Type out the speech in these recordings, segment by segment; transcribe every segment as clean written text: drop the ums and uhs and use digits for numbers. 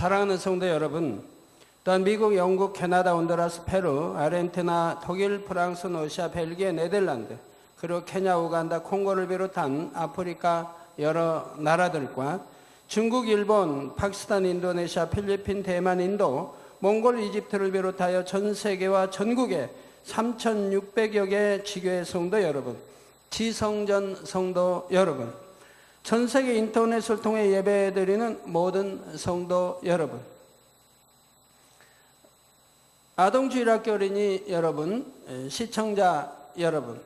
사랑하는 성도 여러분, 또한 미국, 영국, 캐나다, 온두라스, 페루, 아르헨티나, 독일, 프랑스, 러시아, 벨기에, 네덜란드, 그리고 케냐, 우간다, 콩고를 비롯한 아프리카 여러 나라들과 중국, 일본, 파키스탄, 인도네시아, 필리핀, 대만, 인도, 몽골, 이집트를 비롯하여 전 세계와 전국의 3,600여 개의 지교회 성도 여러분, 지성전 성도 여러분, 전 세계 인터넷을 통해 예배드리는 모든 성도 여러분, 아동주일학교 어린이 여러분, 시청자 여러분,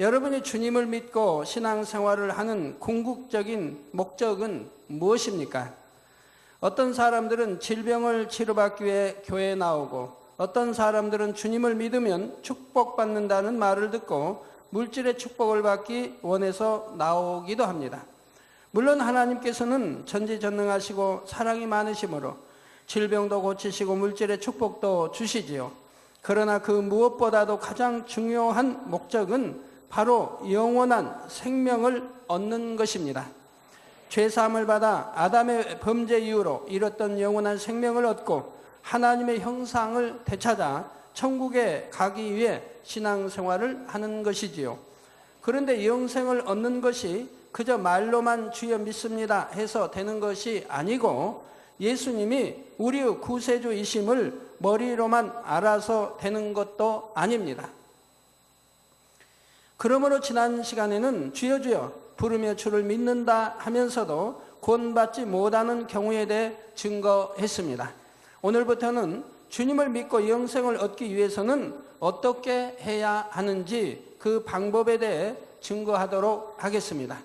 여러분이 주님을 믿고 신앙생활을 하는 궁극적인 목적은 무엇입니까? 어떤 사람들은 질병을 치료받기 위해 교회에 나오고, 어떤 사람들은 주님을 믿으면 축복받는다는 말을 듣고 물질의 축복을 받기 원해서 나오기도 합니다. 물론 하나님께서는 전지전능하시고 사랑이 많으시므로 질병도 고치시고 물질의 축복도 주시지요. 그러나 그 무엇보다도 가장 중요한 목적은 바로 영원한 생명을 얻는 것입니다. 죄사함을 받아 아담의 범죄 이후로 잃었던 영원한 생명을 얻고 하나님의 형상을 되찾아 천국에 가기 위해 신앙생활을 하는 것이지요. 그런데 영생을 얻는 것이 그저 말로만 주여 믿습니다 해서 되는 것이 아니고, 예수님이 우리의 구세주이심을 머리로만 알아서 되는 것도 아닙니다. 그러므로 지난 시간에는 주여 주여 부르며 주를 믿는다 하면서도 구원받지 못하는 경우에 대해 증거했습니다. 오늘부터는 주님을 믿고 영생을 얻기 위해서는 어떻게 해야 하는지 그 방법에 대해 증거하도록 하겠습니다.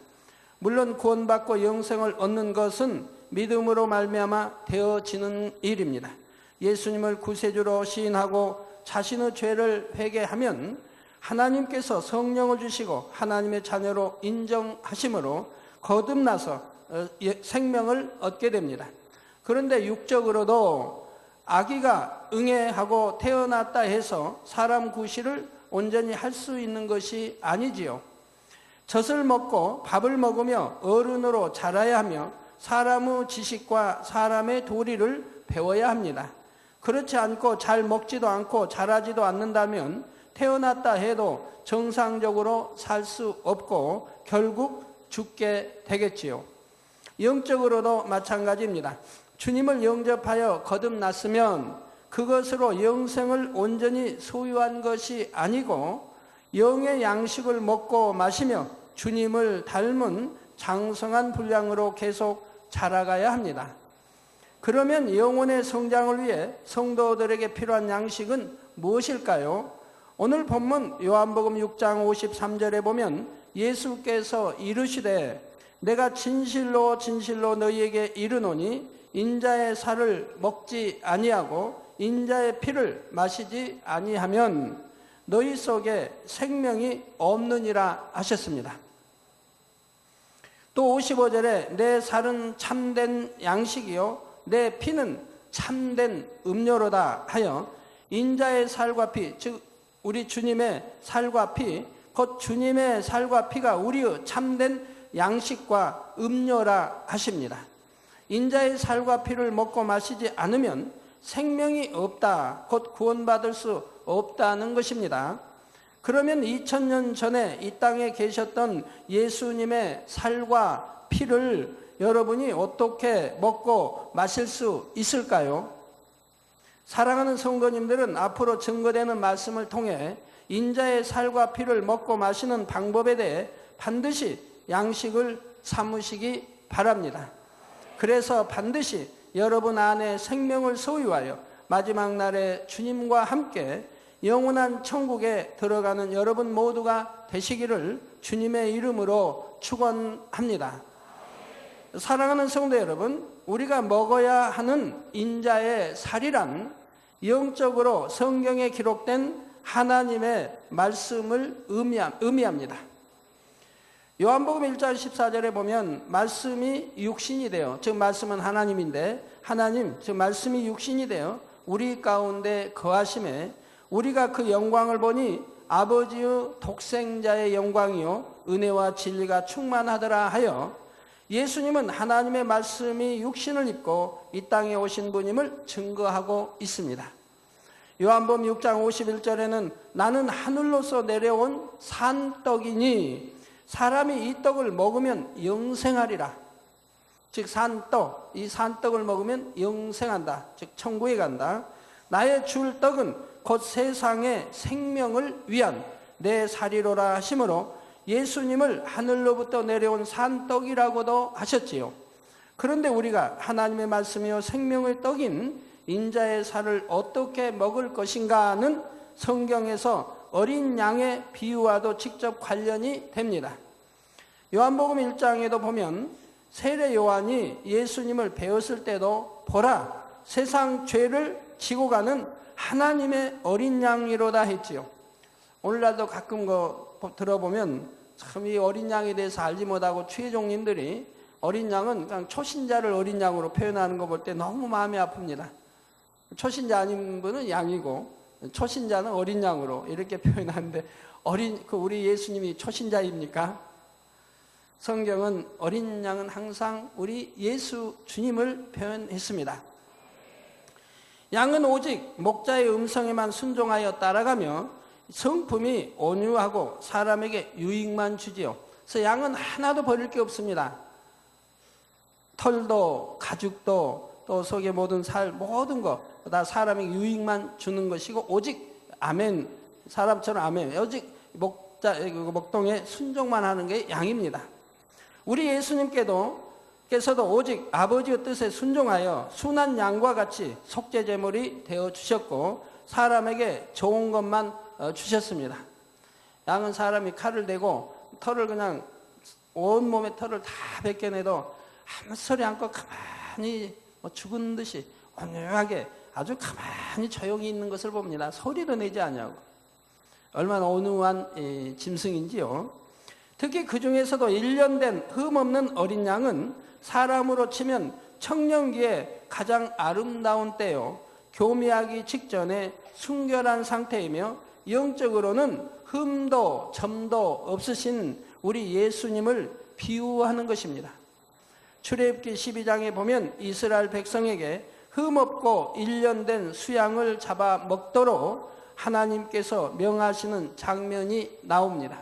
물론 구원받고 영생을 얻는 것은 믿음으로 말미암아 되어지는 일입니다. 예수님을 구세주로 시인하고 자신의 죄를 회개하면 하나님께서 성령을 주시고 하나님의 자녀로 인정하심으로 거듭나서 생명을 얻게 됩니다. 그런데 육적으로도 아기가 응애하고 태어났다 해서 사람 구실을 온전히 할 수 있는 것이 아니지요. 젖을 먹고 밥을 먹으며 어른으로 자라야 하며 사람의 지식과 사람의 도리를 배워야 합니다. 그렇지 않고 잘 먹지도 않고 자라지도 않는다면 태어났다 해도 정상적으로 살 수 없고 결국 죽게 되겠지요. 영적으로도 마찬가지입니다. 주님을 영접하여 거듭났으면 그것으로 영생을 온전히 소유한 것이 아니고 영의 양식을 먹고 마시며 주님을 닮은 장성한 분량으로 계속 자라가야 합니다. 그러면 영혼의 성장을 위해 성도들에게 필요한 양식은 무엇일까요? 오늘 본문 요한복음 6장 53절에 보면 예수께서 이르시되 내가 진실로 진실로 너희에게 이르노니 인자의 살을 먹지 아니하고 인자의 피를 마시지 아니하면 너희 속에 생명이 없느니라 하셨습니다. 또 55절에 내 살은 참된 양식이요 내 피는 참된 음료로다 하여 인자의 살과 피, 즉 우리 주님의 살과 피, 곧 주님의 살과 피가 우리의 참된 양식과 음료라 하십니다. 인자의 살과 피를 먹고 마시지 않으면 생명이 없다, 곧 구원받을 수 없다는 것입니다. 그러면 2000년 전에 이 땅에 계셨던 예수님의 살과 피를 여러분이 어떻게 먹고 마실 수 있을까요? 사랑하는 성도님들은 앞으로 증거되는 말씀을 통해 인자의 살과 피를 먹고 마시는 방법에 대해 반드시 양식을 삼으시기 바랍니다. 그래서 반드시 여러분 안에 생명을 소유하여 마지막 날에 주님과 함께 영원한 천국에 들어가는 여러분 모두가 되시기를 주님의 이름으로 축원합니다. 사랑하는 성도 여러분, 우리가 먹어야 하는 인자의 살이란 영적으로 성경에 기록된 하나님의 말씀을 의미합니다. 요한복음 1장 14절에 보면 말씀이 육신이 되어, 즉 말씀은 하나님인데 하나님, 즉 말씀이 육신이 되어 우리 가운데 거하심에 우리가 그 영광을 보니 아버지의 독생자의 영광이요 은혜와 진리가 충만하더라 하여 예수님은 하나님의 말씀이 육신을 입고 이 땅에 오신 분임을 증거하고 있습니다. 요한복음 6장 51절에는 나는 하늘로서 내려온 산떡이니 사람이 이 떡을 먹으면 영생하리라. 즉 산떡, 이 산떡을 먹으면 영생한다. 즉 천국에 간다. 나의 줄 떡은 곧 세상의 생명을 위한 내 살이로라 하심으로 예수님을 하늘로부터 내려온 산떡이라고도 하셨지요. 그런데 우리가 하나님의 말씀이요 생명의 떡인 인자의 살을 어떻게 먹을 것인가는 성경에서 어린 양의 비유와도 직접 관련이 됩니다. 요한복음 1장에도 보면 세례 요한이 예수님을 배웠을 때도 보라 세상 죄를 지고 가는 하나님의 어린 양이로다 했지요. 오늘날도 가끔 들어보면 참 이 어린 양에 대해서 알지 못하고 추회종님들이 어린 양은 그냥 초신자를 어린 양으로 표현하는 거 볼 때 너무 마음이 아픕니다. 초신자 아닌 분은 양이고 초신자는 어린 양으로 이렇게 표현하는데 우리 예수님이 초신자입니까? 성경은 어린 양은 항상 우리 예수 주님을 표현했습니다. 양은 오직 목자의 음성에만 순종하여 따라가며 성품이 온유하고 사람에게 유익만 주지요. 그래서 양은 하나도 버릴 게 없습니다. 털도 가죽도 또 속에 모든 살 모든 거 다 사람에게 유익만 주는 것이고 오직 아멘 사람처럼 아멘 오직 목동에 순종만 하는 게 양입니다. 우리 예수님께서도 오직 아버지의 뜻에 순종하여 순한 양과 같이 속죄제물이 되어 주셨고 사람에게 좋은 것만 주셨습니다. 양은 사람이 칼을 대고 털을 그냥 온몸에 털을 다 벗겨내도 아무 소리 않고 가만히 죽은 듯이 온유하게 아주 가만히 조용히 있는 것을 봅니다. 소리도 내지 않냐고. 얼마나 온유한 짐승인지요. 특히 그 중에서도 1년 된 흠없는 어린 양은 사람으로 치면 청년기에 가장 아름다운 때요. 교미하기 직전에 순결한 상태이며 영적으로는 흠도 점도 없으신 우리 예수님을 비유하는 것입니다. 출애굽기 12장에 보면 이스라엘 백성에게 흠없고 1년 된 수양을 잡아 먹도록 하나님께서 명하시는 장면이 나옵니다.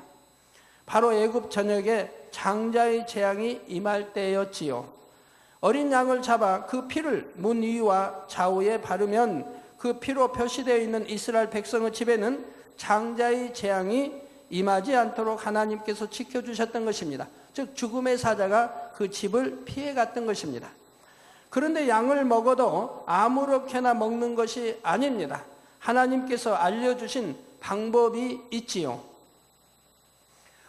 바로 애굽 전역에 장자의 재앙이 임할 때였지요. 어린 양을 잡아 그 피를 문 위와 좌우에 바르면 그 피로 표시되어 있는 이스라엘 백성의 집에는 장자의 재앙이 임하지 않도록 하나님께서 지켜주셨던 것입니다. 즉 죽음의 사자가 그 집을 피해갔던 것입니다. 그런데 양을 먹어도 아무렇게나 먹는 것이 아닙니다. 하나님께서 알려주신 방법이 있지요.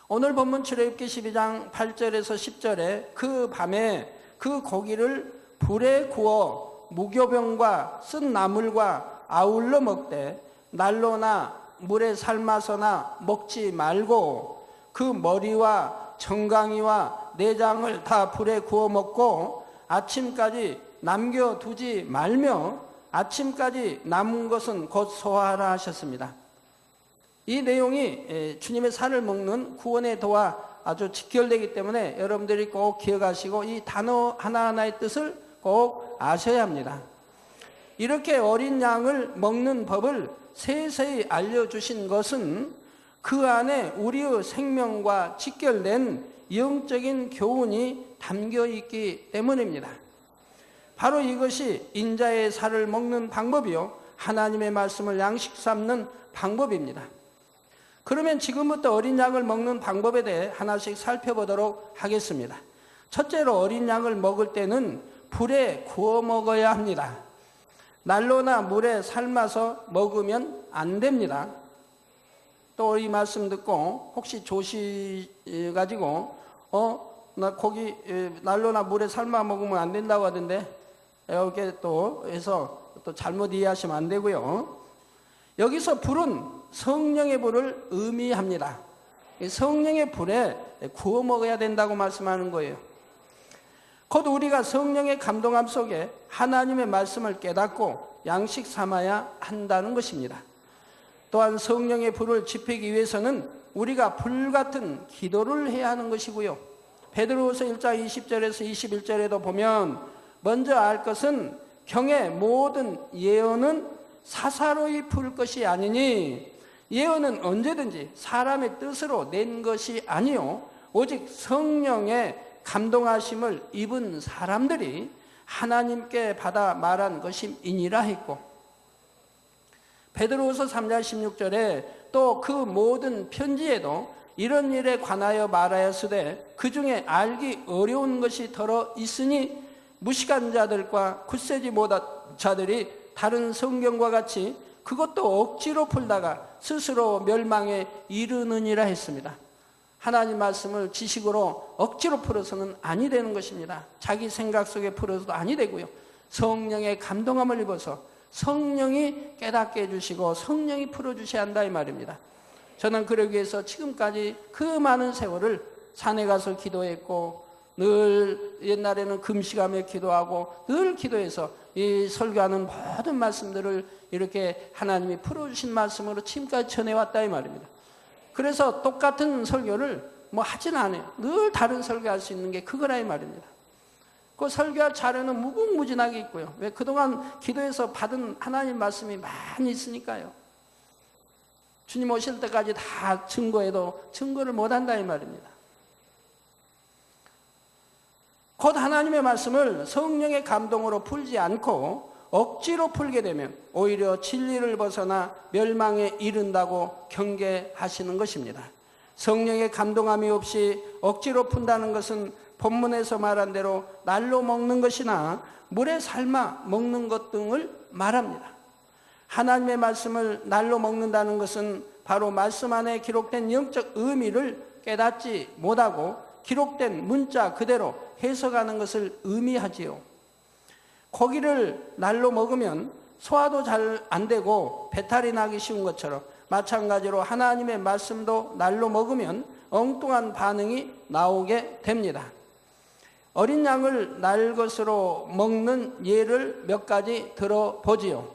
오늘 본문 출애굽기 12장 8절에서 10절에 그 밤에 그 고기를 불에 구워 무교병과 쓴 나물과 아울러 먹되 난로나 물에 삶아서나 먹지 말고 그 머리와 정강이와 내장을 다 불에 구워 먹고 아침까지 남겨두지 말며 아침까지 남은 것은 곧 소화하라 하셨습니다. 이 내용이 주님의 살을 먹는 구원의 도와 아주 직결되기 때문에 여러분들이 꼭 기억하시고 이 단어 하나하나의 뜻을 꼭 아셔야 합니다. 이렇게 어린 양을 먹는 법을 세세히 알려주신 것은 그 안에 우리의 생명과 직결된 영적인 교훈이 담겨 있기 때문입니다. 바로 이것이 인자의 살을 먹는 방법이요 하나님의 말씀을 양식 삼는 방법입니다. 그러면 지금부터 어린 양을 먹는 방법에 대해 하나씩 살펴보도록 하겠습니다. 첫째로 어린 양을 먹을 때는 불에 구워 먹어야 합니다. 난로나 물에 삶아서 먹으면 안 됩니다. 또 이 말씀 듣고 혹시 조시가지고 나 고기 난로나 물에 삶아 먹으면 안 된다고 하던데 이렇게 또 해서 또 잘못 이해하시면 안 되고요. 여기서 불은 성령의 불을 의미합니다. 성령의 불에 구워 먹어야 된다고 말씀하는 거예요. 곧 우리가 성령의 감동함 속에 하나님의 말씀을 깨닫고 양식 삼아야 한다는 것입니다. 또한 성령의 불을 지피기 위해서는 우리가 불같은 기도를 해야 하는 것이고요. 베드로후서 1장 20절에서 21절에도 보면 먼저 알 것은 경의 모든 예언은 사사로이 풀 것이 아니니 예언은 언제든지 사람의 뜻으로 낸 것이 아니요 오직 성령의 감동하심을 입은 사람들이 하나님께 받아 말한 것임이니라 했고, 베드로후서 3장 16절에 또 그 모든 편지에도 이런 일에 관하여 말하였으되 그 중에 알기 어려운 것이 더러 있으니 무식한 자들과 굳세지 못한 자들이 다른 성경과 같이 그것도 억지로 풀다가 스스로 멸망에 이르느니라 했습니다. 하나님 말씀을 지식으로 억지로 풀어서는 아니 되는 것입니다. 자기 생각 속에 풀어서도 아니 되고요. 성령의 감동함을 입어서 성령이 깨닫게 해주시고 성령이 풀어주셔야 한다 이 말입니다. 저는 그러기 위해서 지금까지 그 많은 세월을 산에 가서 기도했고, 늘 옛날에는 금식하며 기도하고 늘 기도해서 이 설교하는 모든 말씀들을 이렇게 하나님이 풀어주신 말씀으로 지금까지 전해왔다 이 말입니다. 그래서 똑같은 설교를 뭐 하지는 않아요. 늘 다른 설교할 수 있는 게 그거라 이 말입니다. 그 설교할 자료는 무궁무진하게 있고요. 왜? 그동안 기도해서 받은 하나님 말씀이 많이 있으니까요. 주님 오실 때까지 다 증거해도 증거를 못한다 이 말입니다. 곧 하나님의 말씀을 성령의 감동으로 풀지 않고 억지로 풀게 되면 오히려 진리를 벗어나 멸망에 이른다고 경계하시는 것입니다. 성령의 감동함이 없이 억지로 푼다는 것은 본문에서 말한 대로 날로 먹는 것이나 물에 삶아 먹는 것 등을 말합니다. 하나님의 말씀을 날로 먹는다는 것은 바로 말씀 안에 기록된 영적 의미를 깨닫지 못하고 기록된 문자 그대로 해석하는 것을 의미하지요. 고기를 날로 먹으면 소화도 잘 안 되고 배탈이 나기 쉬운 것처럼 마찬가지로 하나님의 말씀도 날로 먹으면 엉뚱한 반응이 나오게 됩니다. 어린 양을 날 것으로 먹는 예를 몇 가지 들어보지요.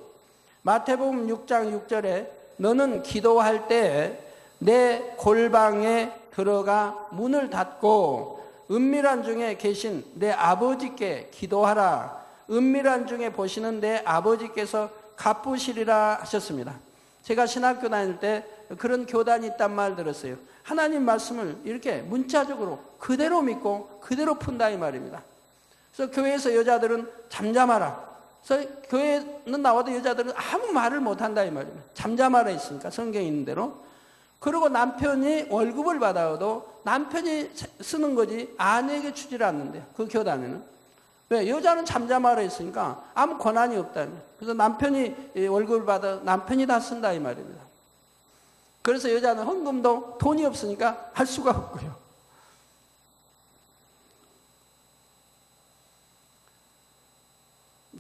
마태복음 6장 6절에 너는 기도할 때 내 골방에 들어가 문을 닫고 은밀한 중에 계신 내 아버지께 기도하라. 은밀한 중에 보시는 내 아버지께서 갚으시리라 하셨습니다. 제가 신학교 다닐 때 그런 교단이 있단 말 들었어요. 하나님 말씀을 이렇게 문자적으로 그대로 믿고 그대로 푼다 이 말입니다. 그래서 교회에서 여자들은 잠잠하라. 그래서 교회는 나와도 여자들은 아무 말을 못한다 이 말입니다. 잠잠하라 했으니까 성경에 있는 대로. 그리고 남편이 월급을 받아도 남편이 쓰는 거지 아내에게 주질 않는데요. 그 교단에는. 왜? 여자는 잠잠하라 했으니까 아무 권한이 없다. 그래서 남편이 월급을 받아 남편이 다 쓴다 이 말입니다. 그래서 여자는 헌금도 돈이 없으니까 할 수가 없고요.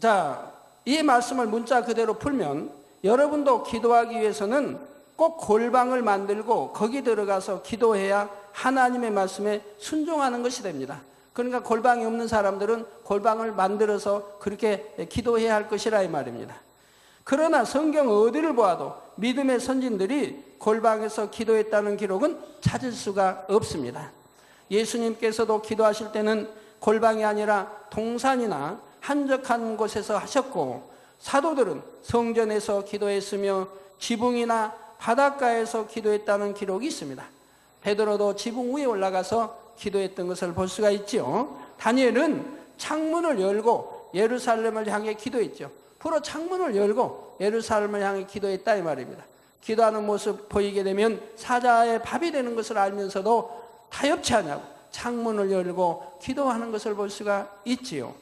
자, 이 말씀을 문자 그대로 풀면 여러분도 기도하기 위해서는 꼭 골방을 만들고 거기 들어가서 기도해야 하나님의 말씀에 순종하는 것이 됩니다. 그러니까 골방이 없는 사람들은 골방을 만들어서 그렇게 기도해야 할 것이라 이 말입니다. 그러나 성경 어디를 보아도 믿음의 선진들이 골방에서 기도했다는 기록은 찾을 수가 없습니다. 예수님께서도 기도하실 때는 골방이 아니라 동산이나 한적한 곳에서 하셨고, 사도들은 성전에서 기도했으며 지붕이나 바닷가에서 기도했다는 기록이 있습니다. 베드로도 지붕 위에 올라가서 기도했던 것을 볼 수가 있죠. 다니엘은 창문을 열고 예루살렘을 향해 기도했죠. 프로 창문을 열고 예루살렘을 향해 기도했다 이 말입니다. 기도하는 모습 보이게 되면 사자의 밥이 되는 것을 알면서도 타협치 않냐고 창문을 열고 기도하는 것을 볼 수가 있지요.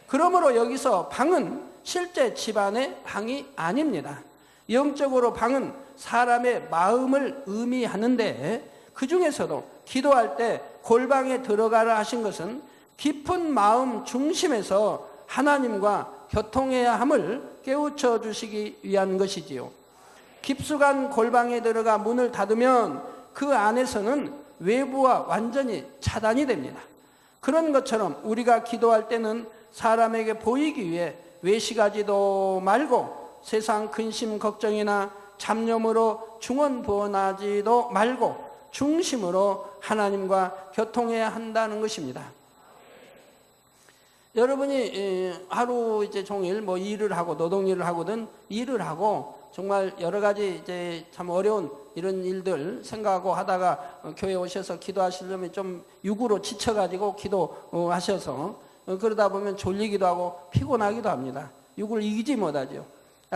그러므로 여기서 방은 실제 집안의 방이 아닙니다. 영적으로 방은 사람의 마음을 의미하는데, 그 중에서도 기도할 때 골방에 들어가라 하신 것은 깊은 마음 중심에서 하나님과 교통해야 함을 깨우쳐 주시기 위한 것이지요. 깊숙한 골방에 들어가 문을 닫으면 그 안에서는 외부와 완전히 차단이 됩니다. 그런 것처럼 우리가 기도할 때는 사람에게 보이기 위해 외식하지도 말고 세상 근심 걱정이나 잡념으로 중언부언하지도 말고 중심으로 하나님과 교통해야 한다는 것입니다. 여러분이 하루 이제 종일 뭐 일을 하고 노동일을 하고든 일을 하고 정말 여러 가지 이제 참 어려운 이런 일들 생각하고 하다가 교회 오셔서 기도하시려면 좀 육으로 지쳐가지고 기도하셔서 그러다 보면 졸리기도 하고 피곤하기도 합니다. 육을 이기지 못하죠.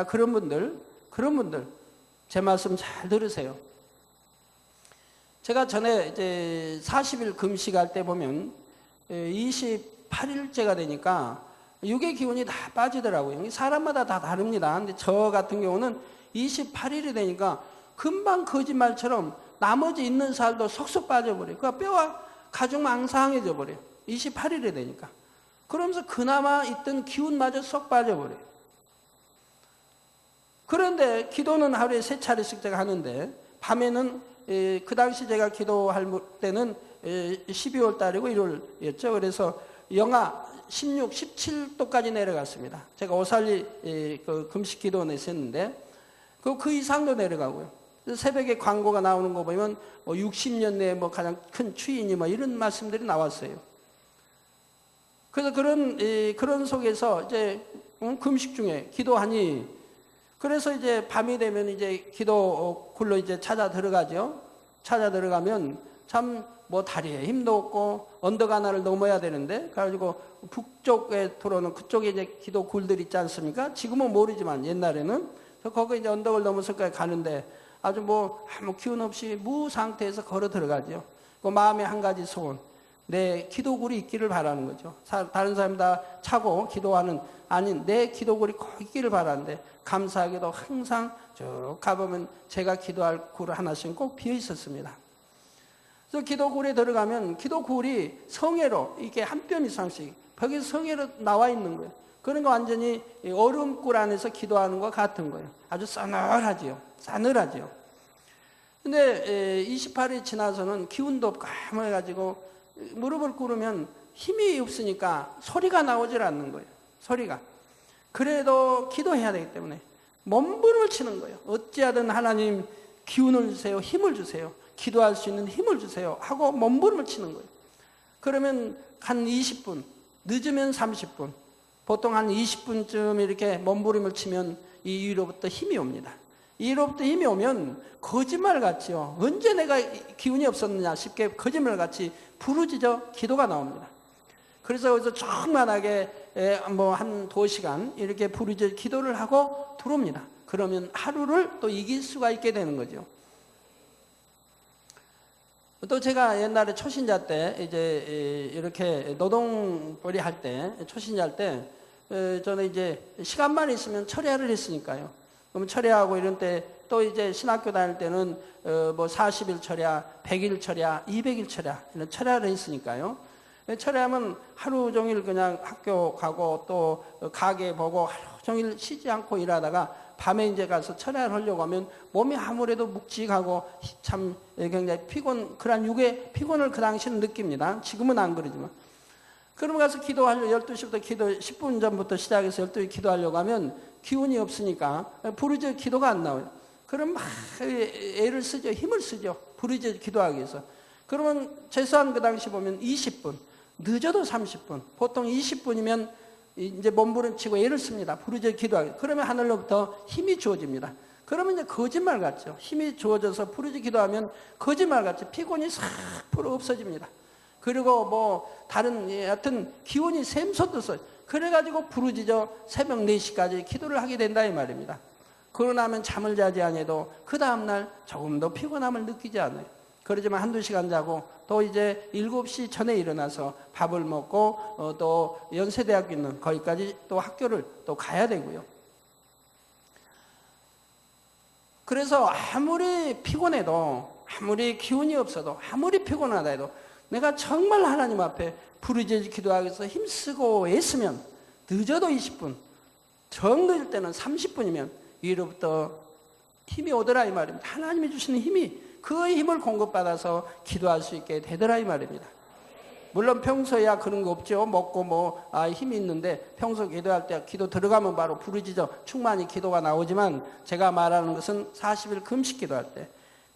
그런 분들 제 말씀 잘 들으세요. 제가 전에 이제 40일 금식할 때 보면 28일째가 되니까 육의 기운이 다 빠지더라고요. 사람마다 다 다릅니다. 근데 저 같은 경우는 28일이 되니까 금방 거짓말처럼 나머지 있는 살도 속속 빠져버려요. 그러니까 뼈와 가죽 망상해져 버려요. 28일이 되니까. 그러면서 그나마 있던 기운마저 쏙 빠져버려요. 그런데 기도는 하루에 3차례씩 제가 하는데 밤에는 그 당시 제가 기도할 때는 12월 달이고 1월이었죠. 그래서 영하 16, 17도까지 내려갔습니다. 제가 오살리 그 금식 기도원에 있었는데 그 이상도 내려가고요. 새벽에 광고가 나오는 거 보면 60년 내에 뭐 가장 큰 추위니 뭐 이런 말씀들이 나왔어요. 그래서 그런 속에서 이제 금식 중에 기도하니 그래서 이제 밤이 되면 이제 기도 굴로 이제 찾아 들어가죠. 찾아 들어가면 참 뭐 다리에 힘도 없고 언덕 하나를 넘어야 되는데 그래가지고 북쪽에 들어오는 그쪽에 이제 기도 굴들 있지 않습니까? 지금은 모르지만 옛날에는 그래서 거기 이제 언덕을 넘어서까지 가는데 아주 뭐 아무 기운 없이 무 상태에서 걸어 들어가죠. 그 마음에 한 가지 소원, 내 기도굴이 있기를 바라는 거죠. 다른 사람 다 차고 기도하는 아닌 내 기도굴이 꼭 있기를 바라는데 감사하게도 항상 쭉 가보면 제가 기도할 굴 하나씩 꼭 비어 있었습니다. 그래서 기도굴에 들어가면 기도굴이 성애로 이게 한 뼘 이상씩 벽에서 성애로 나와 있는 거예요. 그러니까 완전히 얼음굴 안에서 기도하는 것 같은 거예요. 아주 싸늘하지요. 싸늘하지요. 근데 28일 지나서는 기운도 없고 해가지고 무릎을 꿇으면 힘이 없으니까 소리가 나오질 않는 거예요. 소리가. 그래도 기도해야 되기 때문에 몸부림을 치는 거예요. 어찌하든 하나님 기운을 주세요. 힘을 주세요. 기도할 수 있는 힘을 주세요. 하고 몸부림을 치는 거예요. 그러면 한 20분, 늦으면 30분, 보통 한 20분쯤 이렇게 몸부림을 치면 이 위로부터 힘이 옵니다. 이로부터 힘이 오면 거짓말 같지요. 언제 내가 기운이 없었느냐 싶게 거짓말 같이 부르짖어 기도가 나옵니다. 그래서 여기서 조그만하게 뭐 한 2시간 이렇게 부르짖어 기도를 하고 들어옵니다. 그러면 하루를 또 이길 수가 있게 되는 거죠. 또 제가 옛날에 초신자 때 이제 이렇게 노동벌이 할 때 초신자 할 때 저는 이제 시간만 있으면 철야를 했으니까요. 그러면 철야하고 이런 때 또 이제 신학교 다닐 때는 뭐 40일 철야, 100일 철야, 200일 철야 이런 철야를 했으니까요. 철야하면 하루 종일 그냥 학교 가고 또 가게 보고 하루 종일 쉬지 않고 일하다가 밤에 이제 가서 철야를 하려고 하면 몸이 아무래도 묵직하고 참 굉장히 그런 육의 피곤을 그 당시는 느낍니다. 지금은 안 그러지만. 그러면 가서 기도하려고 12시부터 기도 10분 전부터 시작해서 12시 기도하려고 하면 기운이 없으니까 부르짖어 기도가 안 나와요. 그럼 막 애를 쓰죠. 힘을 쓰죠. 부르짖어 기도하기 위해서. 그러면 최소한 그 당시 보면 20분, 늦어도 30분, 보통 20분이면 이제 몸부림치고 애를 씁니다. 부르짖어 기도하기. 그러면 하늘로부터 힘이 주어집니다. 그러면 이제 거짓말 같죠. 힘이 주어져서 부르짖어 기도하면 거짓말 같이 피곤이 싹 풀어 없어집니다. 그리고 뭐 다른 하여튼 기운이 샘솟듯이 그래가지고 부르짖어 새벽 4시까지 기도를 하게 된다 이 말입니다. 그러고 나면 잠을 자지 않아도 그 다음날 조금 더 피곤함을 느끼지 않아요. 그러지만 한두 시간 자고 또 이제 7시 전에 일어나서 밥을 먹고 또 연세대학교 있는 거기까지 또 학교를 또 가야 되고요. 그래서 아무리 피곤해도 아무리 기운이 없어도 아무리 피곤하다 해도 내가 정말 하나님 앞에 부르짖어 기도하기 위해서 힘쓰고 애쓰면 늦어도 20분, 정 늦을 때는 30분이면 위로부터 힘이 오더라 이 말입니다. 하나님이 주시는 힘이 그 힘을 공급받아서 기도할 수 있게 되더라 이 말입니다. 물론 평소에야 그런 거 없죠. 먹고 힘이 있는데 평소 기도할 때 기도 들어가면 바로 부르짖어 충만히 기도가 나오지만 제가 말하는 것은 40일 금식 기도할 때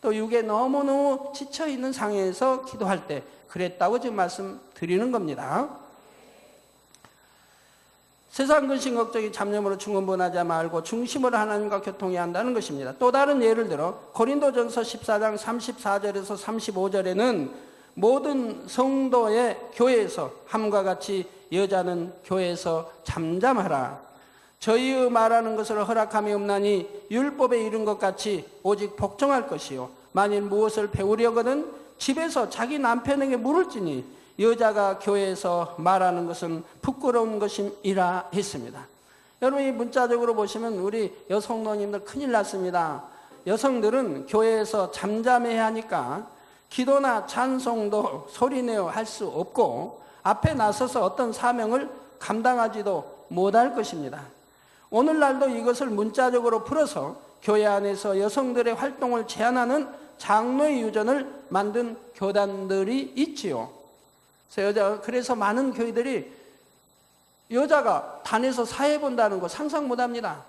또 육에 너무너무 지쳐있는 상황에서 기도할 때 그랬다고 지금 말씀드리는 겁니다. 세상 근심 걱정이 잡념으로 중언부언하지 말고 중심으로 하나님과 교통해야 한다는 것입니다. 또 다른 예를 들어 고린도전서 14장 34절에서 35절에는 모든 성도의 교회에서 함과 같이 여자는 교회에서 잠잠하라. 저희의 말하는 것을 허락함이 없나니 율법에 이른 것 같이 오직 복종할 것이요 만일 무엇을 배우려거든 집에서 자기 남편에게 물을지니 여자가 교회에서 말하는 것은 부끄러운 것임이라 했습니다. 여러분 이 문자적으로 보시면 우리 여성노님들 큰일 났습니다. 여성들은 교회에서 잠잠해야 하니까 기도나 찬송도 소리내어 할 수 없고 앞에 나서서 어떤 사명을 감당하지도 못할 것입니다. 오늘날도 이것을 문자적으로 풀어서 교회 안에서 여성들의 활동을 제한하는 장로의 유전을 만든 교단들이 있지요. 그래서 많은 교회들이 여자가 단에서 사회 본다는 거 상상 못합니다.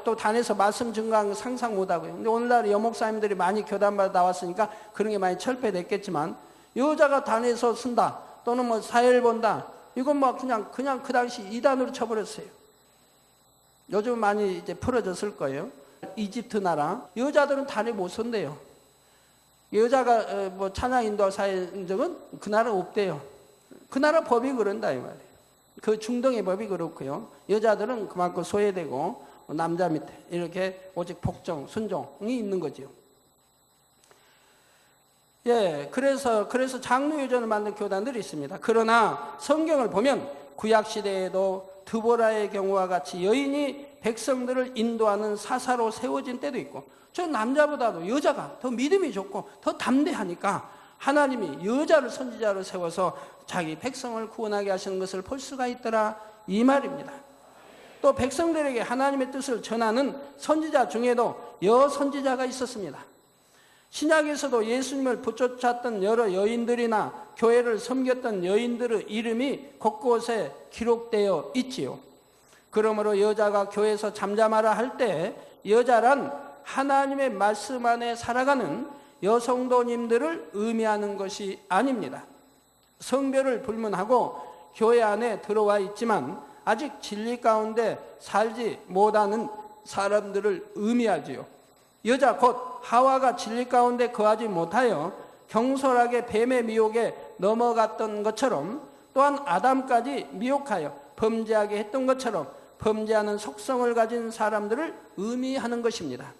또 단에서 말씀 증거하는 거 상상 못하고요. 근데 오늘날 여목사님들이 많이 교단마다 나왔으니까 그런 게 많이 철폐됐겠지만 여자가 단에서 쓴다 또는 뭐 사회를 본다 이건 뭐 그냥 그 당시 이단으로 쳐버렸어요. 요즘 많이 이제 풀어졌을 거예요. 이집트 나라 여자들은 단에 못 선대요. 여자가 뭐 찬양 인도 사회인 적은 그 나라 없대요. 그 나라 법이 그런다 이 말이에요. 그 중동의 법이 그렇고요. 여자들은 그만큼 소외되고 남자 밑에 이렇게 오직 복종, 순종이 있는 거죠. 예, 그래서 장로 유전을 만든 교단들이 있습니다. 그러나 성경을 보면 구약 시대에도 드보라의 경우와 같이 여인이 백성들을 인도하는 사사로 세워진 때도 있고 저 남자보다도 여자가 더 믿음이 좋고 더 담대하니까 하나님이 여자를 선지자로 세워서 자기 백성을 구원하게 하시는 것을 볼 수가 있더라 이 말입니다. 또 백성들에게 하나님의 뜻을 전하는 선지자 중에도 여선지자가 있었습니다. 신약에서도 예수님을 붙쫓았던 여러 여인들이나 교회를 섬겼던 여인들의 이름이 곳곳에 기록되어 있지요. 그러므로 여자가 교회에서 잠잠하라 할 때 여자란 하나님의 말씀 안에 살아가는 여성도님들을 의미하는 것이 아닙니다. 성별을 불문하고 교회 안에 들어와 있지만 아직 진리 가운데 살지 못하는 사람들을 의미하지요. 여자 곧 하와가 진리 가운데 거하지 못하여 경솔하게 뱀의 미혹에 넘어갔던 것처럼 또한 아담까지 미혹하여 범죄하게 했던 것처럼 범죄하는 속성을 가진 사람들을 의미하는 것입니다.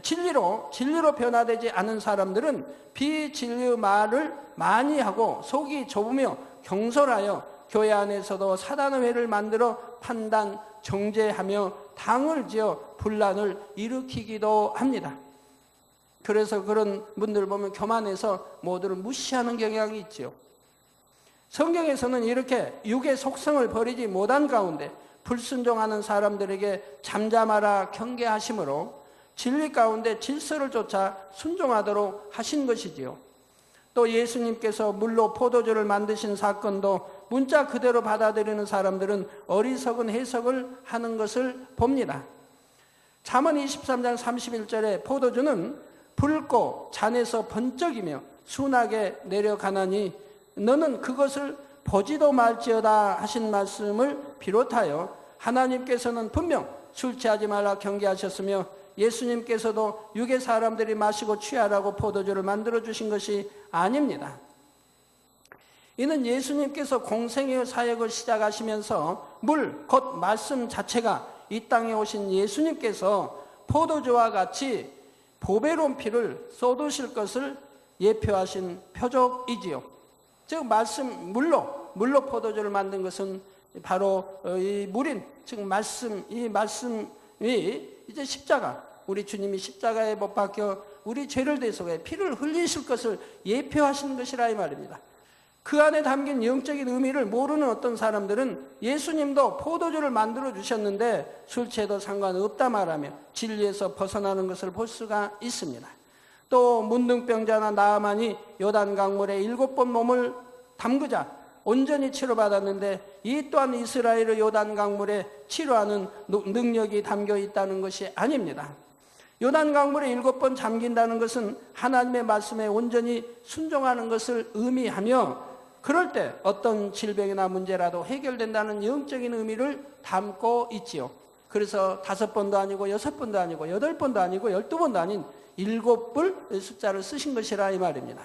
진리로 변화되지 않은 사람들은 비진리의 말을 많이 하고 속이 좁으며 경솔하여 교회 안에서도 사단의 회를 만들어 판단, 정죄하며 당을 지어 분란을 일으키기도 합니다. 그래서 그런 분들 보면 교만해서 모두를 무시하는 경향이 있죠. 성경에서는 이렇게 육의 속성을 버리지 못한 가운데 불순종하는 사람들에게 잠잠하라 경계하심으로 진리 가운데 질서를 쫓아 순종하도록 하신 것이지요. 또 예수님께서 물로 포도주를 만드신 사건도 문자 그대로 받아들이는 사람들은 어리석은 해석을 하는 것을 봅니다. 잠언 23장 31절에 포도주는 붉고 잔에서 번쩍이며 순하게 내려가나니 너는 그것을 보지도 말지어다 하신 말씀을 비롯하여 하나님께서는 분명 술 취하지 말라 경계하셨으며 예수님께서도 육의 사람들이 마시고 취하라고 포도주를 만들어주신 것이 아닙니다. 이는 예수님께서 공생의 사역을 시작하시면서 물, 곧 말씀 자체가 이 땅에 오신 예수님께서 포도주와 같이 보배로운 피를 쏟으실 것을 예표하신 표적이지요. 즉 물로 포도주를 만든 것은 바로 이 물인, 즉 이 말씀이 이제 십자가, 우리 주님이 십자가에 못 박혀 우리 죄를 대속해 피를 흘리실 것을 예표하신 것이라 이 말입니다. 그 안에 담긴 영적인 의미를 모르는 어떤 사람들은 예수님도 포도주를 만들어 주셨는데 술 취해도 상관없다 말하며 진리에서 벗어나는 것을 볼 수가 있습니다. 또 문둥병자나 나아만이 요단 강물에 7번 몸을 담그자 온전히 치료받았는데 이 또한 이스라엘의 요단 강물에 치료하는 능력이 담겨 있다는 것이 아닙니다. 요단강물에 7번 잠긴다는 것은 하나님의 말씀에 온전히 순종하는 것을 의미하며, 그럴 때 어떤 질병이나 문제라도 해결된다는 영적인 의미를 담고 있지요. 그래서 5번도 아니고 6번도 아니고 8번도 아니고 12번도 아닌 7번 숫자를 쓰신 것이라 이 말입니다.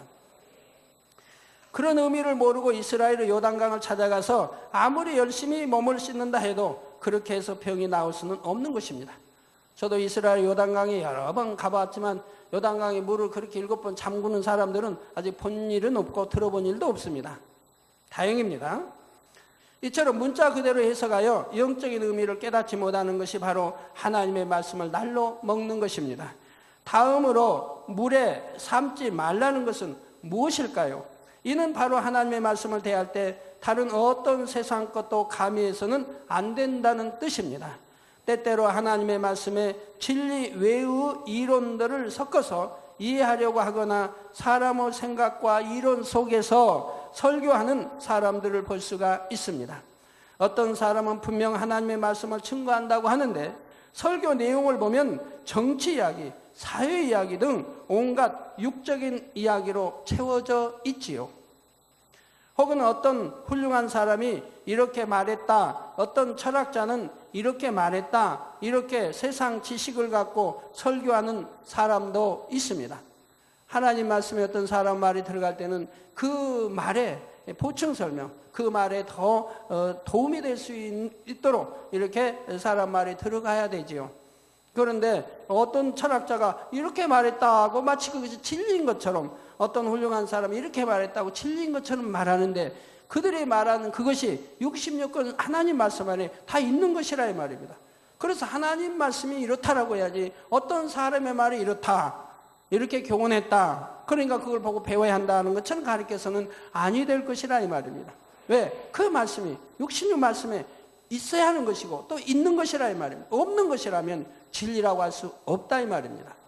그런 의미를 모르고 이스라엘의 요단강을 찾아가서 아무리 열심히 몸을 씻는다 해도 그렇게 해서 병이 나올 수는 없는 것입니다. 저도 이스라엘 요단강에 여러 번 가봤지만 요단강에 물을 그렇게 7번 잠그는 사람들은 아직 본 일은 없고 들어본 일도 없습니다. 다행입니다. 이처럼 문자 그대로 해석하여 영적인 의미를 깨닫지 못하는 것이 바로 하나님의 말씀을 날로 먹는 것입니다. 다음으로 물에 삶지 말라는 것은 무엇일까요? 이는 바로 하나님의 말씀을 대할 때 다른 어떤 세상 것도 가미해서는 안 된다는 뜻입니다. 때때로 하나님의 말씀에 진리 외의 이론들을 섞어서 이해하려고 하거나 사람의 생각과 이론 속에서 설교하는 사람들을 볼 수가 있습니다. 어떤 사람은 분명 하나님의 말씀을 증거한다고 하는데 설교 내용을 보면 정치 이야기, 사회 이야기 등 온갖 육적인 이야기로 채워져 있지요. 혹은 어떤 훌륭한 사람이 이렇게 말했다, 어떤 철학자는 이렇게 말했다, 이렇게 세상 지식을 갖고 설교하는 사람도 있습니다. 하나님 말씀에 어떤 사람 말이 들어갈 때는 그 말에 보충 설명, 그 말에 더 도움이 될 수 있도록 이렇게 사람 말이 들어가야 되지요. 그런데 어떤 철학자가 이렇게 말했다고 마치 그것이 진리인 것처럼, 어떤 훌륭한 사람이 이렇게 말했다고 진리인 것처럼 말하는데 그들이 말하는 그것이 66권 하나님 말씀 안에 다 있는 것이라 이 말입니다. 그래서 하나님 말씀이 이렇다라고 해야지 어떤 사람의 말이 이렇다, 이렇게 교훈했다, 그러니까 그걸 보고 배워야 한다는 것처럼 가르쳐서는 아니 될 것이라 이 말입니다. 왜? 그 말씀이 66 말씀에 있어야 하는 것이고 또 있는 것이라 이 말입니다. 없는 것이라면 진리라고 할 수 없다 이 말입니다.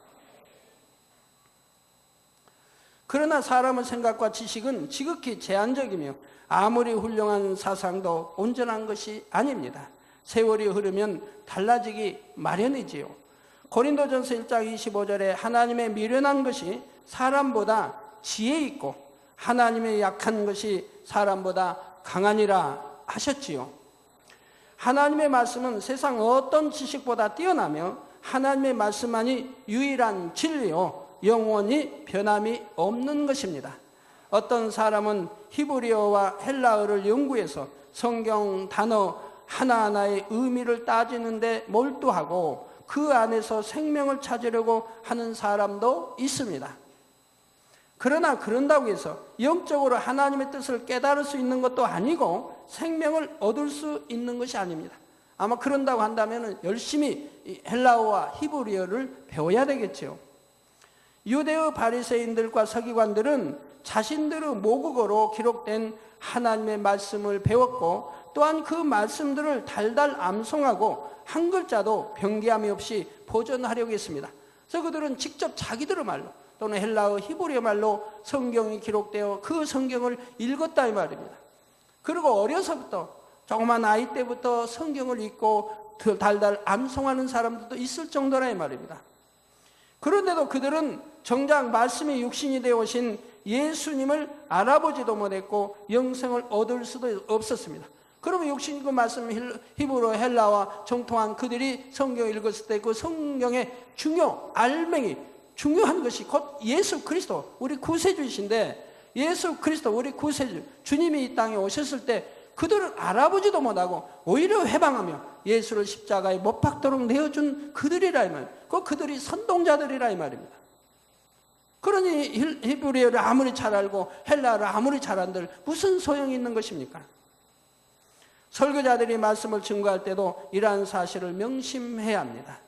그러나 사람의 생각과 지식은 지극히 제한적이며 아무리 훌륭한 사상도 온전한 것이 아닙니다. 세월이 흐르면 달라지기 마련이지요. 고린도전서 1장 25절에 하나님의 미련한 것이 사람보다 지혜 있고 하나님의 약한 것이 사람보다 강하니라 하셨지요. 하나님의 말씀은 세상 어떤 지식보다 뛰어나며 하나님의 말씀만이 유일한 진리요 영원히 변함이 없는 것입니다. 어떤 사람은 히브리어와 헬라어를 연구해서 성경 단어 하나하나의 의미를 따지는데 몰두하고 그 안에서 생명을 찾으려고 하는 사람도 있습니다. 그러나 그런다고 해서 영적으로 하나님의 뜻을 깨달을 수 있는 것도 아니고 생명을 얻을 수 있는 것이 아닙니다. 아마 그런다고 한다면 열심히 헬라어와 히브리어를 배워야 되겠죠. 유대의 바리새인들과 서기관들은 자신들의 모국어로 기록된 하나님의 말씀을 배웠고 또한 그 말씀들을 달달 암송하고 한 글자도 변기함이 없이 보존하려고 했습니다. 그래서 그들은 직접 자기들의 말로 또는 헬라어, 히브리어 말로 성경이 기록되어 그 성경을 읽었다 이 말입니다. 그리고 어려서부터 조그만 아이 때부터 성경을 읽고 달달 암송하는 사람들도 있을 정도라 이 말입니다. 그런데도 그들은 정작 말씀이 육신이 되어 오신 예수님을 알아보지도 못했고 영생을 얻을 수도 없었습니다. 그러면 육신 그 말씀 히브리어 헬라와 정통한 그들이 성경을 읽었을 때 그 성경의 중요한 것이 곧 예수 그리스도 우리 구세주이신데, 예수 그리스도 우리 구세주 주님이 이 땅에 오셨을 때 그들을 알아보지도 못하고 오히려 회방하며 예수를 십자가에 못 박도록 내어준 그들이라 이 말입니다. 그들이 선동자들이라 이 말입니다. 그러니 히브리어를 아무리 잘 알고 헬라어를 아무리 잘 안들 무슨 소용이 있는 것입니까? 설교자들이 말씀을 증거할 때도 이러한 사실을 명심해야 합니다.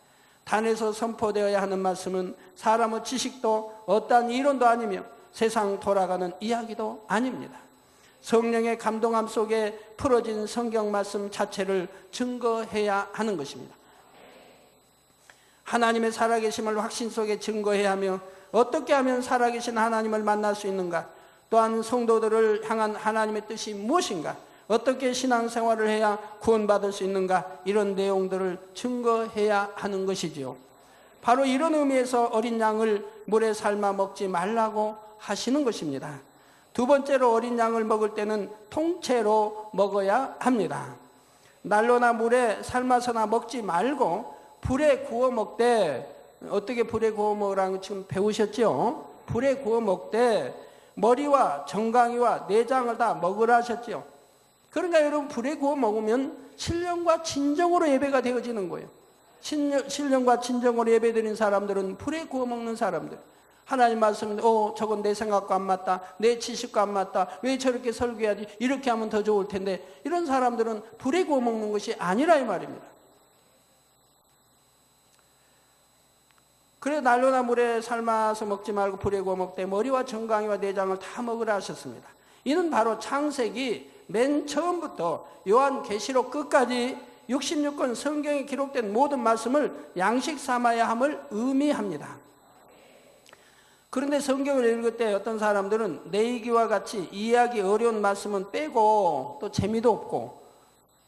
단에서 선포되어야 하는 말씀은 사람의 지식도 어떠한 이론도 아니며 세상 돌아가는 이야기도 아닙니다. 성령의 감동함 속에 풀어진 성경 말씀 자체를 증거해야 하는 것입니다. 하나님의 살아계심을 확신 속에 증거해야 하며 어떻게 하면 살아계신 하나님을 만날 수 있는가, 또한 성도들을 향한 하나님의 뜻이 무엇인가, 어떻게 신앙생활을 해야 구원받을 수 있는가, 이런 내용들을 증거해야 하는 것이지요. 바로 이런 의미에서 어린 양을 물에 삶아 먹지 말라고 하시는 것입니다. 두 번째로 어린 양을 먹을 때는 통째로 먹어야 합니다. 난로나 물에 삶아서나 먹지 말고 불에 구워 먹되, 어떻게 불에 구워 먹으라는 거 지금 배우셨죠? 불에 구워 먹되 머리와 정강이와 내장을 다 먹으라 하셨죠. 그러니까 여러분, 불에 구워 먹으면 신령과 진정으로 예배가 되어지는 거예요. 신령과 진정으로 예배드린 사람들은 불에 구워 먹는 사람들. 하나님 말씀은 저건 내 생각과 안 맞다, 내 지식과 안 맞다, 왜 저렇게 설교해야지, 이렇게 하면 더 좋을 텐데, 이런 사람들은 불에 구워 먹는 것이 아니라 이 말입니다. 그래 난로나 물에 삶아서 먹지 말고 불에 구워 먹되 머리와 정강이와 내장을 다 먹으라 하셨습니다. 이는 바로 창세기 맨 처음부터 요한계시록 끝까지 66권 성경에 기록된 모든 말씀을 양식 삼아야 함을 의미합니다. 그런데 성경을 읽을 때 어떤 사람들은 내이기와 같이 이해하기 어려운 말씀은 빼고, 또 재미도 없고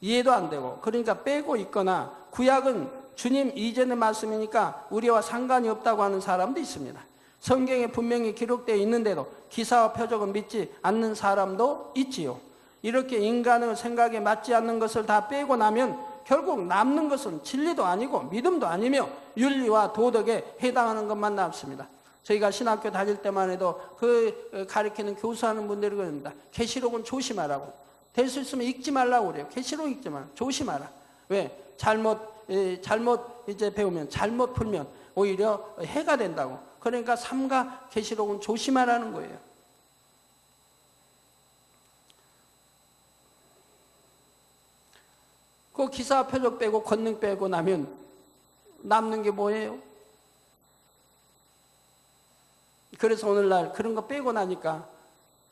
이해도 안 되고, 그러니까 빼고 있거나 구약은 주님 이전의 말씀이니까 우리와 상관이 없다고 하는 사람도 있습니다. 성경에 분명히 기록되어 있는데도 기사와 표적은 믿지 않는 사람도 있지요. 이렇게 인간의 생각에 맞지 않는 것을 다 빼고 나면 결국 남는 것은 진리도 아니고 믿음도 아니며 윤리와 도덕에 해당하는 것만 남습니다. 저희가 신학교 다닐 때만 해도 그 가르치는 교수하는 분들이 그럽니다. 계시록은 조심하라고. 될 수 있으면 읽지 말라고 그래요. 계시록 읽지 마라. 조심하라. 왜? 잘못 이제 배우면, 잘못 풀면 오히려 해가 된다고. 그러니까 삼가 계시록은 조심하라는 거예요. 그 기사 표적 빼고 권능 빼고 나면 남는 게 뭐예요? 그래서 오늘날 그런 거 빼고 나니까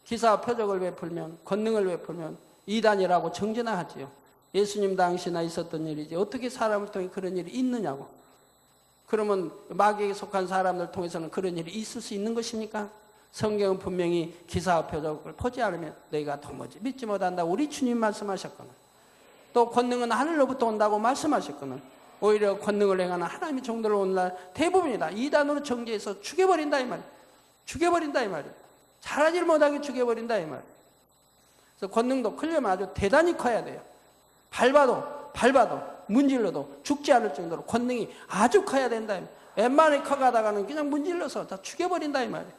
기사 표적을 왜 풀면, 권능을 왜 풀면 이단이라고 정죄나 하지요. 예수님 당시나 있었던 일이지 어떻게 사람을 통해 그런 일이 있느냐고. 그러면 마귀에게 속한 사람들 통해서는 그런 일이 있을 수 있는 것입니까? 성경은 분명히 기사와 표적을 보지 않으면 너희가 도무지 믿지 못한다, 우리 주님 말씀하셨거든. 또 권능은 하늘로부터 온다고 말씀하셨거든. 오히려 권능을 행하는 하나님의 종들을 오늘날 대부분이다 이단으로 정죄해서 죽여버린다 이 말이야. 죽여버린다 이 말이야. 잘하지 못하게 죽여버린다 이 말이야. 그래서 권능도 크려면 아주 대단히 커야 돼요. 밟아도 문질러도 죽지 않을 정도로 권능이 아주 커야 된다. 웬만히 커가다가는 그냥 문질러서 다 죽여버린다 이 말이에요.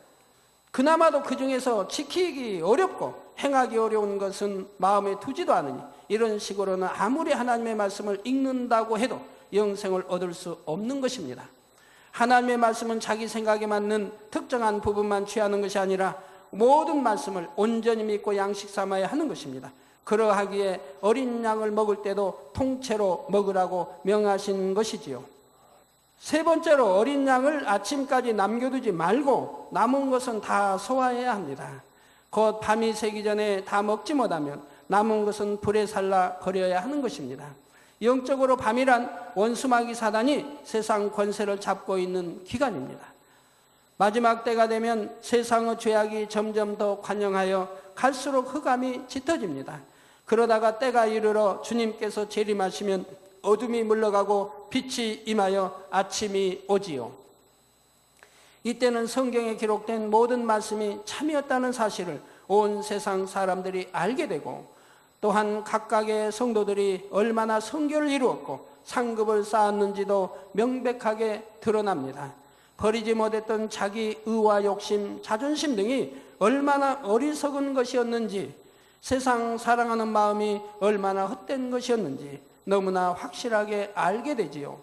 그나마도 그 중에서 지키기 어렵고 행하기 어려운 것은 마음에 두지도 않으니 이런 식으로는 아무리 하나님의 말씀을 읽는다고 해도 영생을 얻을 수 없는 것입니다. 하나님의 말씀은 자기 생각에 맞는 특정한 부분만 취하는 것이 아니라 모든 말씀을 온전히 믿고 양식 삼아야 하는 것입니다. 그러하기에 어린 양을 먹을 때도 통째로 먹으라고 명하신 것이지요. 세 번째로 어린 양을 아침까지 남겨두지 말고 남은 것은 다 소화해야 합니다. 곧 밤이 새기 전에 다 먹지 못하면 남은 것은 불에 살라 버려야 하는 것입니다. 영적으로 밤이란 원수마귀 사단이 세상 권세를 잡고 있는 기간입니다. 마지막 때가 되면 세상의 죄악이 점점 더 관영하여 갈수록 흑암이 짙어집니다. 그러다가 때가 이르러 주님께서 재림하시면 어둠이 물러가고 빛이 임하여 아침이 오지요. 이때는 성경에 기록된 모든 말씀이 참이었다는 사실을 온 세상 사람들이 알게 되고, 또한 각각의 성도들이 얼마나 성결을 이루었고 상급을 쌓았는지도 명백하게 드러납니다. 버리지 못했던 자기 의와 욕심, 자존심 등이 얼마나 어리석은 것이었는지, 세상 사랑하는 마음이 얼마나 헛된 것이었는지 너무나 확실하게 알게 되지요.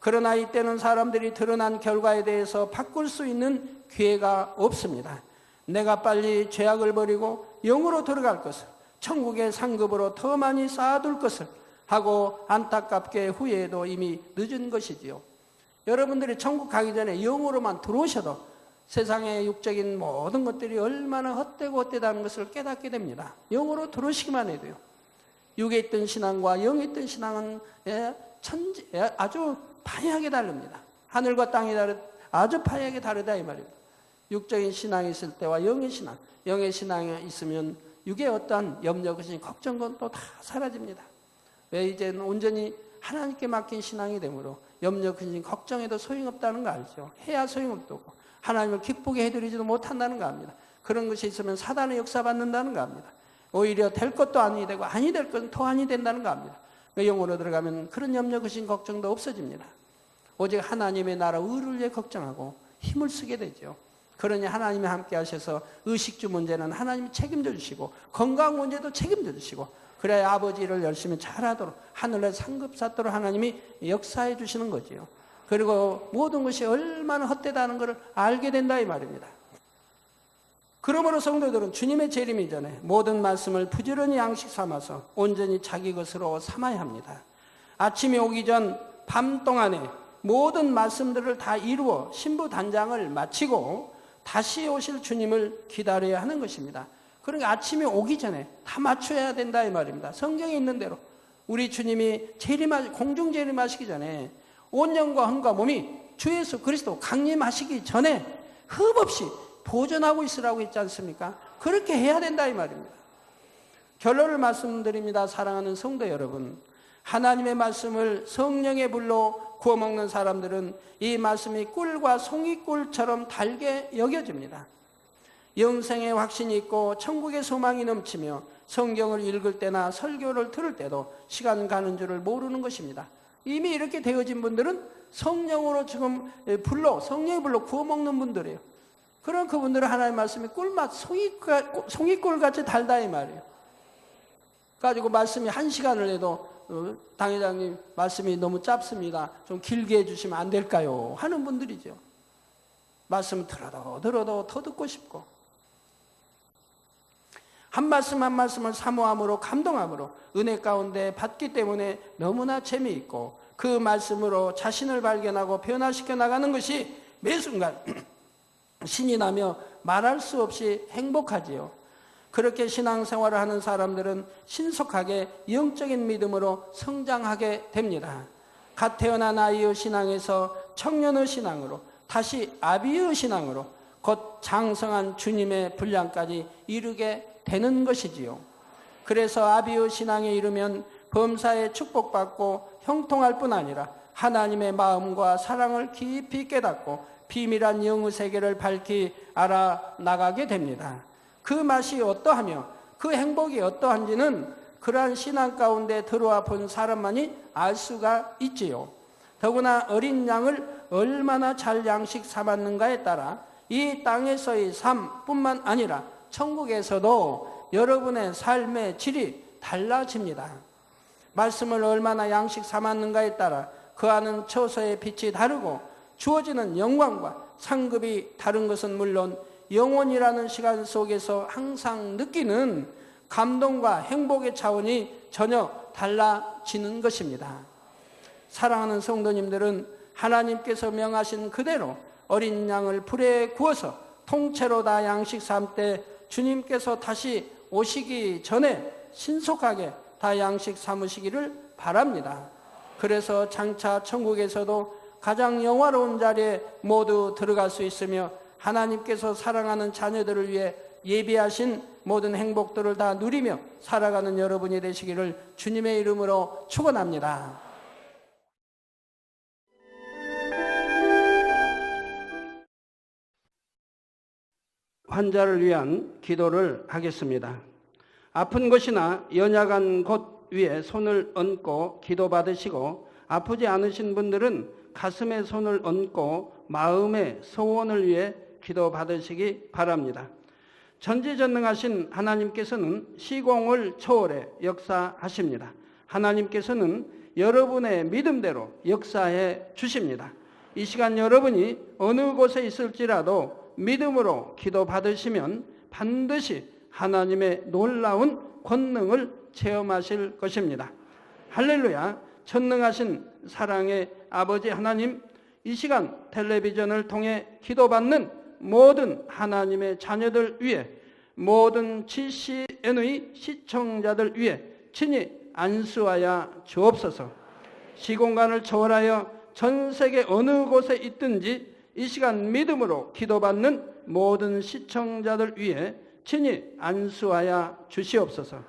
그러나 이때는 사람들이 드러난 결과에 대해서 바꿀 수 있는 기회가 없습니다. 내가 빨리 죄악을 버리고 영으로 들어갈 것을, 천국의 상급으로 더 많이 쌓아둘 것을 하고 안타깝게 후회해도 이미 늦은 것이지요. 여러분들이 천국 가기 전에 영으로만 들어오셔도 세상의 육적인 모든 것들이 얼마나 헛되고 헛되다는 것을 깨닫게 됩니다. 영으로 들어오시기만 해도요. 육에 있던 신앙과 영에 있던 신앙은 아주 판이하게 다릅니다. 하늘과 땅이 아주 판이하게 다르다 이 말입니다. 육적인 신앙이 있을 때와 영의 신앙이 있으면 육의 어떠한 염려, 걱정, 건 또 다 사라집니다. 왜? 이제는 온전히 하나님께 맡긴 신앙이 되므로 염려, 근심, 걱정해도 소용없다는 거 알죠? 해야 소용없고 하나님을 기쁘게 해드리지도 못한다는 거 압니다. 그런 것이 있으면 사단의 역사받는다는 거 압니다. 오히려 될 것도 아니 되고 아니 될 것은 더 아니 된다는 거 압니다. 영으로 들어가면 그런 염려, 근심, 걱정도 없어집니다. 오직 하나님의 나라 의를 위해 걱정하고 힘을 쓰게 되죠. 그러니 하나님이 함께 하셔서 의식주 문제는 하나님이 책임져 주시고 건강 문제도 책임져 주시고 그래야 아버지 일을 열심히 잘하도록 하늘에 상급받도록 하나님이 역사해 주시는 거지요. 그리고 모든 것이 얼마나 헛되다는 것을 알게 된다 이 말입니다. 그러므로 성도들은 주님의 재림 이전에 모든 말씀을 부지런히 양식 삼아서 온전히 자기 것으로 삼아야 합니다. 아침이 오기 전 밤 동안에 모든 말씀들을 다 이루어 신부 단장을 마치고 다시 오실 주님을 기다려야 하는 것입니다. 그러니까 아침이 오기 전에 다 맞춰야 된다 이 말입니다. 성경에 있는 대로 우리 주님이 공중 재림하시기 전에 온 영과 혼과 몸이 주 예수 그리스도 강림하시기 전에 흠없이 보존하고 있으라고 했지 않습니까? 그렇게 해야 된다 이 말입니다. 결론을 말씀드립니다. 사랑하는 성도 여러분, 하나님의 말씀을 성령의 불로 구워 먹는 사람들은 이 말씀이 꿀과 송이꿀처럼 달게 여겨집니다. 영생의 확신이 있고 천국의 소망이 넘치며 성경을 읽을 때나 설교를 들을 때도 시간 가는 줄을 모르는 것입니다. 이미 이렇게 되어진 분들은 성령으로 지금 성령의 불로 구워 먹는 분들이에요. 그런 그분들은 하나님의 말씀이 꿀맛 송이꿀같이 달다 이 말이에요. 가지고 말씀이 1시간을 해도 당회장님 말씀이 너무 짧습니다. 좀 길게 해주시면 안 될까요? 하는 분들이죠. 말씀 들어도 더 듣고 싶고 한 말씀 한 말씀을 사모함으로 감동함으로 은혜 가운데 받기 때문에 너무나 재미있고 그 말씀으로 자신을 발견하고 변화시켜 나가는 것이 매 순간 신이 나며 말할 수 없이 행복하지요. 그렇게 신앙생활을 하는 사람들은 신속하게 영적인 믿음으로 성장하게 됩니다. 갓 태어난 아이의 신앙에서 청년의 신앙으로 다시 아비의 신앙으로 곧 장성한 주님의 분량까지 이르게 되는 것이지요. 그래서 아비의 신앙에 이르면 범사에 축복받고 형통할 뿐 아니라 하나님의 마음과 사랑을 깊이 깨닫고 비밀한 영의 세계를 밝히 알아나가게 됩니다. 그 맛이 어떠하며 그 행복이 어떠한지는 그러한 신앙 가운데 들어와 본 사람만이 알 수가 있지요. 더구나 어린 양을 얼마나 잘 양식 삼았는가에 따라 이 땅에서의 삶뿐만 아니라 천국에서도 여러분의 삶의 질이 달라집니다. 말씀을 얼마나 양식 삼았는가에 따라 그 안은 처소의 빛이 다르고 주어지는 영광과 상급이 다른 것은 물론 영혼이라는 시간 속에서 항상 느끼는 감동과 행복의 차원이 전혀 달라지는 것입니다. 사랑하는 성도님들은 하나님께서 명하신 그대로 어린 양을 불에 구워서 통째로 다 양식 삼때 주님께서 다시 오시기 전에 신속하게 다 양식 삼으시기를 바랍니다. 그래서 장차 천국에서도 가장 영화로운 자리에 모두 들어갈 수 있으며 하나님께서 사랑하는 자녀들을 위해 예비하신 모든 행복들을 다 누리며 살아가는 여러분이 되시기를 주님의 이름으로 축원합니다. 환자를 위한 기도를 하겠습니다. 아픈 곳이나 연약한 곳 위에 손을 얹고 기도받으시고 아프지 않으신 분들은 가슴에 손을 얹고 마음의 소원을 위해 기도받으시기 바랍니다. 전지전능하신 하나님께서는 시공을 초월해 역사하십니다. 하나님께서는 여러분의 믿음대로 역사해 주십니다. 이 시간 여러분이 어느 곳에 있을지라도 믿음으로 기도받으시면 반드시 하나님의 놀라운 권능을 체험하실 것입니다. 할렐루야. 전능하신 사랑의 아버지 하나님, 이 시간 텔레비전을 통해 기도받는 모든 하나님의 자녀들 위해, 모든 GCN의 시청자들 위해 친히 안수하여 주옵소서. 시공간을 초월하여 전 세계 어느 곳에 있든지 이 시간 믿음으로 기도받는 모든 시청자들 위해 친히 안수하여 주시옵소서.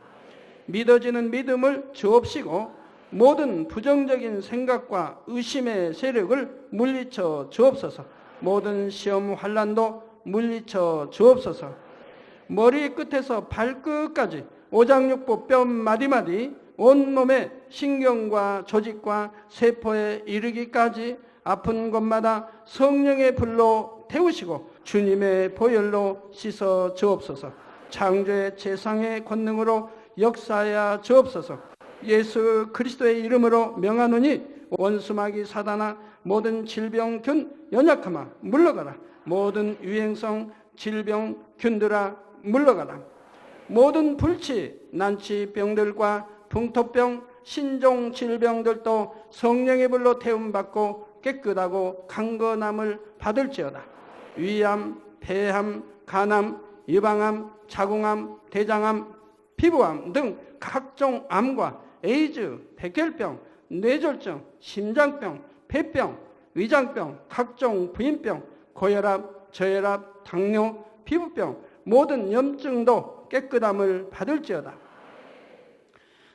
믿어지는 믿음을 주옵시고 모든 부정적인 생각과 의심의 세력을 물리쳐 주옵소서. 모든 시험 환난도 물리쳐 주옵소서. 머리 끝에서 발끝까지 오장육부 뼈 마디마디 온몸의 신경과 조직과 세포에 이르기까지 아픈 곳마다 성령의 불로 태우시고 주님의 보혈로 씻어 주옵소서. 창조의 제상의 권능으로 역사하여 주옵소서. 예수 그리스도의 이름으로 명하노니 원수마귀 사단아 모든 질병균 연약함아 물러가라. 모든 유행성 질병균들아 물러가라. 모든 불치 난치병들과 풍토병 신종 질병들도 성령의 불로 태움받고 깨끗하고 강건함을 받을지어다. 위암, 폐암, 간암, 유방암, 자궁암, 대장암, 피부암 등 각종 암과 에이즈, 백혈병, 뇌졸중, 심장병, 폐병, 위장병, 각종 부인병, 고혈압, 저혈압, 당뇨, 피부병, 모든 염증도 깨끗함을 받을지어다.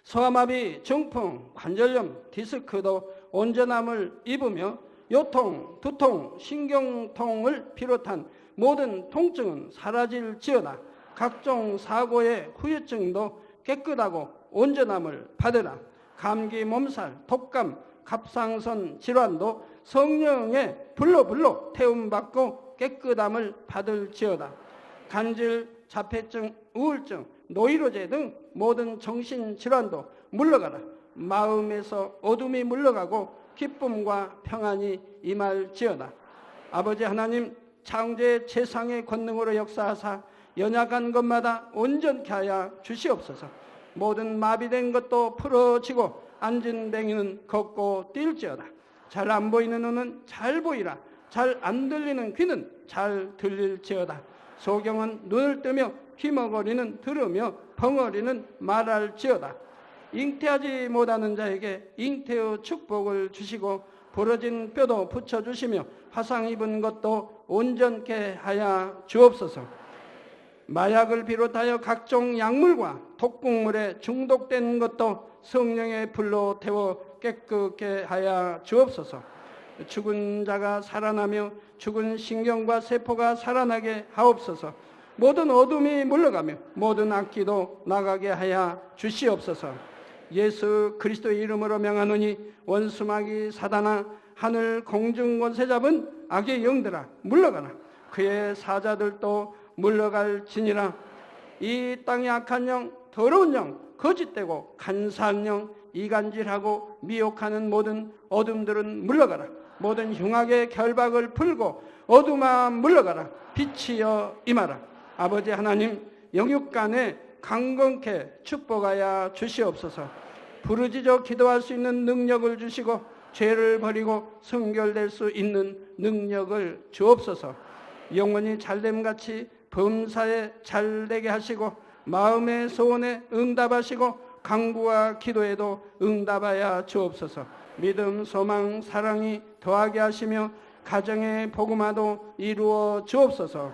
소아마비, 중풍, 관절염, 디스크도 온전함을 입으며 요통, 두통, 신경통을 비롯한 모든 통증은 사라질지어다. 각종 사고의 후유증도 깨끗하고 온전함을 받으라. 감기, 몸살, 독감, 갑상선 질환도 성령의 불로 태움받고 깨끗함을 받을지어다. 간질, 자폐증, 우울증, 노이로제 등 모든 정신질환도 물러가라. 마음에서 어둠이 물러가고 기쁨과 평안이 임할지어다. 아버지 하나님, 창조의 제상의 권능으로 역사하사 연약한 것마다 온전케 하여 주시옵소서. 모든 마비된 것도 풀어지고 앉은 뱅이는 걷고 뛸지어다. 잘 안 보이는 눈은 잘 보이라. 잘 안 들리는 귀는 잘 들릴지어다. 소경은 눈을 뜨며 귀머거리는 들으며 벙어리는 말할지어다. 잉태하지 못하는 자에게 잉태의 축복을 주시고 부러진 뼈도 붙여주시며 화상 입은 것도 온전케 하여 주옵소서. 마약을 비롯하여 각종 약물과 독극물에 중독된 것도 성령의 불로 태워 깨끗게 하여 주옵소서. 죽은 자가 살아나며 죽은 신경과 세포가 살아나게 하옵소서. 모든 어둠이 물러가며 모든 악기도 나가게 하여 주시옵소서. 예수 그리스도의 이름으로 명하노니 원수마귀 사단아 하늘 공중 권세 잡은 악의 영들아 물러가라. 그의 사자들도 물러갈지니라. 이 땅의 악한 영, 더러운 영, 거짓되고 간사한 영, 이간질하고 미혹하는 모든 어둠들은 물러가라. 모든 흉악의 결박을 풀고 어둠아 물러가라. 빛이여 임하라. 아버지 하나님, 영육간에 강건케 축복하여 주시옵소서. 부르짖어 기도할 수 있는 능력을 주시고 죄를 버리고 성결될 수 있는 능력을 주옵소서. 영원히 잘됨같이 범사에 잘되게 하시고 마음의 소원에 응답하시고 간구와 기도에도 응답하여 주옵소서. 믿음, 소망, 사랑이 더하게 하시며 가정의 복음화도 이루어 주옵소서.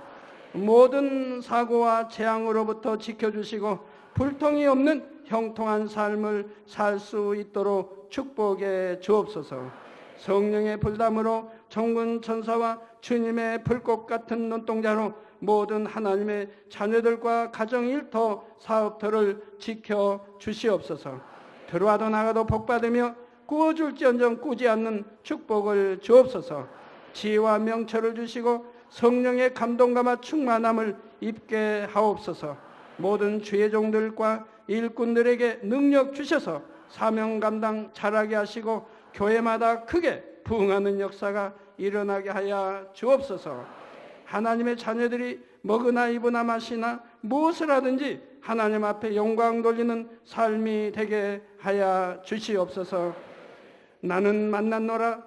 모든 사고와 재앙으로부터 지켜주시고 불통이 없는 형통한 삶을 살 수 있도록 축복해 주옵소서. 성령의 불담으로 천군 천사와 주님의 불꽃 같은 눈동자로 모든 하나님의 자녀들과 가정 일터 사업터를 지켜 주시옵소서. 들어와도 나가도 복받으며 꾸어줄지언정 꾸지 않는 축복을 주옵소서. 지혜와 명철을 주시고 성령의 감동감화 충만함을 입게 하옵소서. 모든 주의 종들과 일꾼들에게 능력 주셔서 사명 감당 잘하게 하시고 교회마다 크게 부흥하는 역사가 일어나게 하여 주옵소서. 하나님의 자녀들이 먹으나 입으나 마시나 무엇을 하든지 하나님 앞에 영광 돌리는 삶이 되게 하여 주시옵소서. 나는 만났노라,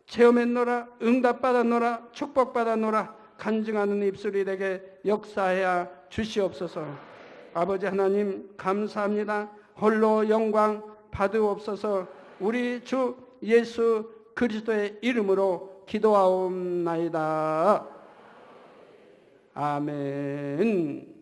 체험했노라, 응답받았노라, 축복받았노라 간증하는 입술이 되게 역사하여 주시옵소서. 아버지 하나님 감사합니다. 홀로 영광 받으옵소서. 우리 주 예수 그리스도의 이름으로 기도하옵나이다. 아멘.